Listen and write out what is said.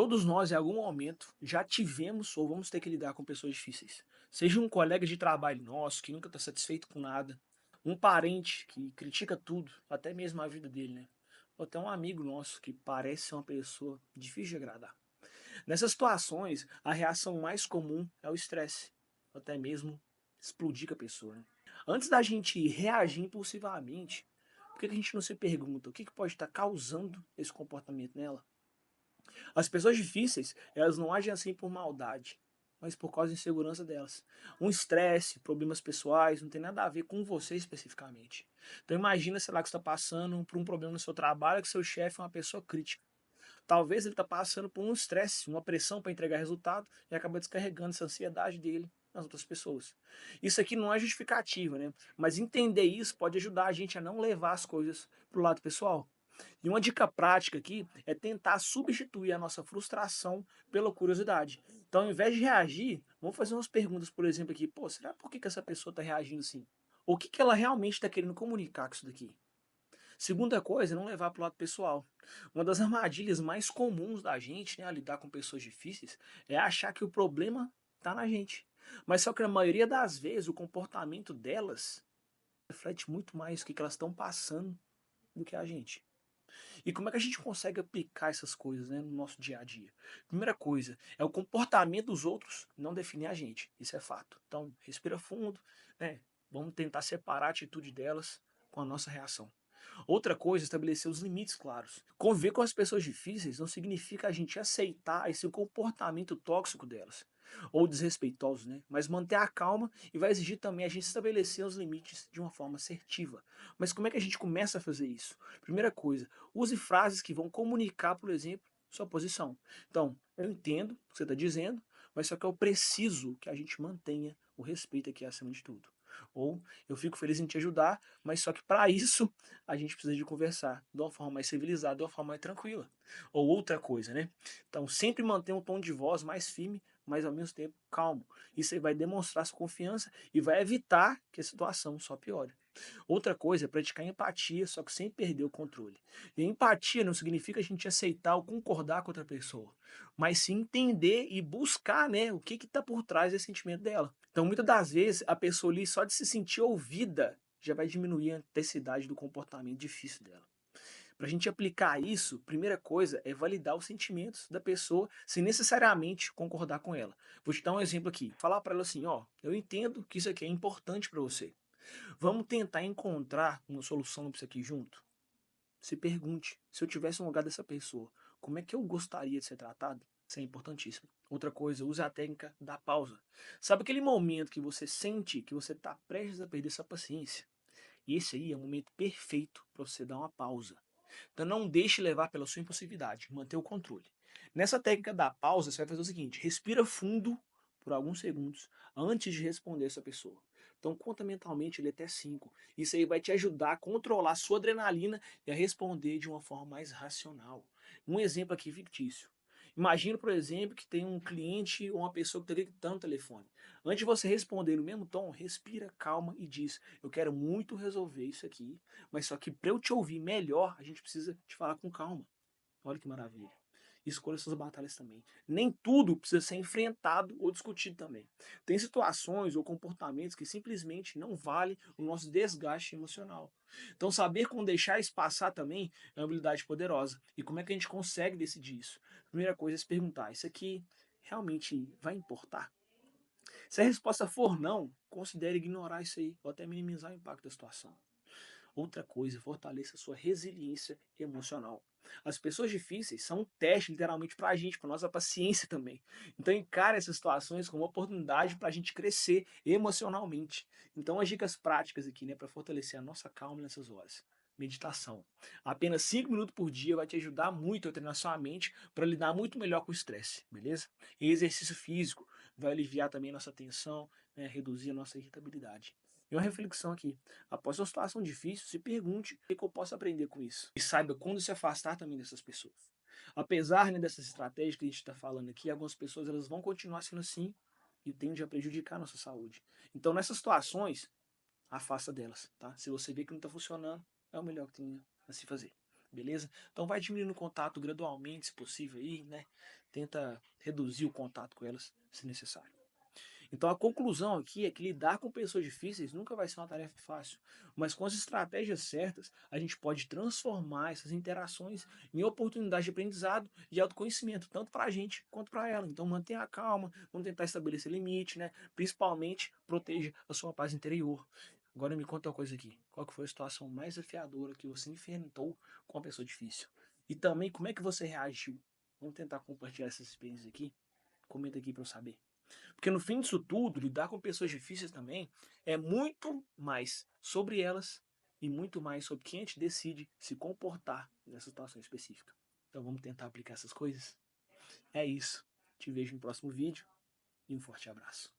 Todos nós, em algum momento, já tivemos ou vamos ter que lidar com pessoas difíceis. Seja um colega de trabalho nosso que nunca está satisfeito com nada, um parente que critica tudo, até mesmo a vida dele, né? Ou até um amigo nosso que parece ser uma pessoa difícil de agradar. Nessas situações, a reação mais comum é o estresse, ou até mesmo explodir com a pessoa, né? Antes da gente reagir impulsivamente, por que a gente não se pergunta o que pode estar causando esse comportamento nela? As pessoas difíceis, elas não agem assim por maldade, mas por causa da insegurança delas. Um estresse, problemas pessoais, não tem nada a ver com você especificamente. Então imagina, sei lá, que você está passando por um problema no seu trabalho, que seu chefe é uma pessoa crítica. Talvez ele está passando por um estresse, uma pressão para entregar resultado e acaba descarregando essa ansiedade dele nas outras pessoas. Isso aqui não é justificativa, né? Mas entender isso pode ajudar a gente a não levar as coisas para o lado pessoal. E uma dica prática aqui é tentar substituir a nossa frustração pela curiosidade. Então, ao invés de reagir, vamos fazer umas perguntas, por exemplo, aqui. Pô, será por que essa pessoa está reagindo assim? O que ela realmente está querendo comunicar com isso daqui? Segunda coisa é não levar para o lado pessoal. Uma das armadilhas mais comuns da gente, né, a lidar com pessoas difíceis, é achar que o problema está na gente. Mas só que na maioria das vezes o comportamento delas reflete muito mais o que elas estão passando do que a gente. E como é que a gente consegue aplicar essas coisas, né, no nosso dia a dia? Primeira coisa, é o comportamento dos outros não definir a gente. Isso é fato. Então, respira fundo, né? Vamos tentar separar a atitude delas com a nossa reação. Outra coisa, estabelecer os limites claros. Conviver com as pessoas difíceis não significa a gente aceitar esse comportamento tóxico delas, ou desrespeitoso, né? Mas manter a calma e vai exigir também a gente estabelecer os limites de uma forma assertiva. Mas como é que a gente começa a fazer isso? Primeira coisa, use frases que vão comunicar, por exemplo, sua posição. Então, eu entendo o que você está dizendo, mas só que eu preciso que a gente mantenha o respeito aqui acima de tudo. Ou eu fico feliz em te ajudar, mas só que para isso a gente precisa de conversar de uma forma mais civilizada, de uma forma mais tranquila. Ou outra coisa, né? Então, sempre manter um tom de voz mais firme, mas ao mesmo tempo calmo. Isso aí vai demonstrar sua confiança e vai evitar que a situação só piore. Outra coisa é praticar empatia, só que sem perder o controle. E empatia não significa a gente aceitar ou concordar com outra pessoa, mas sim entender e buscar, né, o que está por trás desse sentimento dela. Então, muitas das vezes, a pessoa ali, só de se sentir ouvida, já vai diminuir a intensidade do comportamento difícil dela. Para a gente aplicar isso, primeira coisa é validar os sentimentos da pessoa sem necessariamente concordar com ela. Vou te dar um exemplo aqui. Falar para ela assim, ó, eu entendo que isso aqui é importante para você. Vamos tentar encontrar uma solução para isso aqui junto? Se pergunte, se eu tivesse no lugar dessa pessoa, como é que eu gostaria de ser tratado? Isso é importantíssimo. Outra coisa, use a técnica da pausa. Sabe aquele momento que você sente que você está prestes a perder sua paciência? Esse aí é o momento perfeito para você dar uma pausa. Então não deixe levar pela sua impulsividade, manter o controle. Nessa técnica da pausa, você vai fazer o seguinte: respira fundo por alguns segundos antes de responder essa pessoa. Então conta mentalmente ele até 5. Isso aí vai te ajudar a controlar a sua adrenalina e a responder de uma forma mais racional. Um exemplo aqui fictício. Imagina, por exemplo, que tem um cliente ou uma pessoa que está gritando no telefone. Antes de você responder no mesmo tom, respira, calma e diz: eu quero muito resolver isso aqui, mas só que para eu te ouvir melhor, a gente precisa te falar com calma. Olha que maravilha. Escolha suas batalhas também. Nem tudo precisa ser enfrentado ou discutido também. Tem situações ou comportamentos que simplesmente não valem o nosso desgaste emocional. Então, saber como deixar isso passar também é uma habilidade poderosa. E como é que a gente consegue decidir isso? Primeira coisa é se perguntar: isso aqui realmente vai importar? Se a resposta for não, considere ignorar isso aí ou até minimizar o impacto da situação. Outra coisa, fortaleça a sua resiliência emocional. As pessoas difíceis são um teste, literalmente, para a gente, para nossa paciência também. Então, encare essas situações como uma oportunidade para a gente crescer emocionalmente. Então, as dicas práticas aqui, né, para fortalecer a nossa calma nessas horas. Meditação. Apenas 5 minutos por dia vai te ajudar muito a treinar sua mente para lidar muito melhor com o estresse, beleza? E exercício físico vai aliviar também a nossa tensão, né, reduzir a nossa irritabilidade. E uma reflexão aqui. Após uma situação difícil, se pergunte o que eu posso aprender com isso. E saiba quando se afastar também dessas pessoas. Apesar, né, dessas estratégias que a gente está falando aqui, algumas pessoas elas vão continuar sendo assim e tendem a prejudicar a nossa saúde. Então, nessas situações, afasta delas, tá? Se você vê que não está funcionando, é o melhor que tem a se fazer. beleza? Então vai diminuindo o contato gradualmente, se possível aí, né? Tenta reduzir o contato com elas, se necessário. Então a conclusão aqui é que lidar com pessoas difíceis nunca vai ser uma tarefa fácil, mas com as estratégias certas, a gente pode transformar essas interações em oportunidade de aprendizado e autoconhecimento, tanto para a gente quanto para ela. Então mantenha a calma, vamos tentar estabelecer limite, né? Principalmente proteja a sua paz interior. Agora me conta uma coisa aqui. Qual que foi a situação mais desafiadora que você enfrentou com uma pessoa difícil? E também como é que você reagiu? Vamos tentar compartilhar essas experiências aqui? Comenta aqui para eu saber. Porque no fim disso tudo, lidar com pessoas difíceis também é muito mais sobre elas e muito mais sobre quem a gente decide se comportar nessa situação específica. Então vamos tentar aplicar essas coisas? É isso. Te vejo no próximo vídeo e um forte abraço.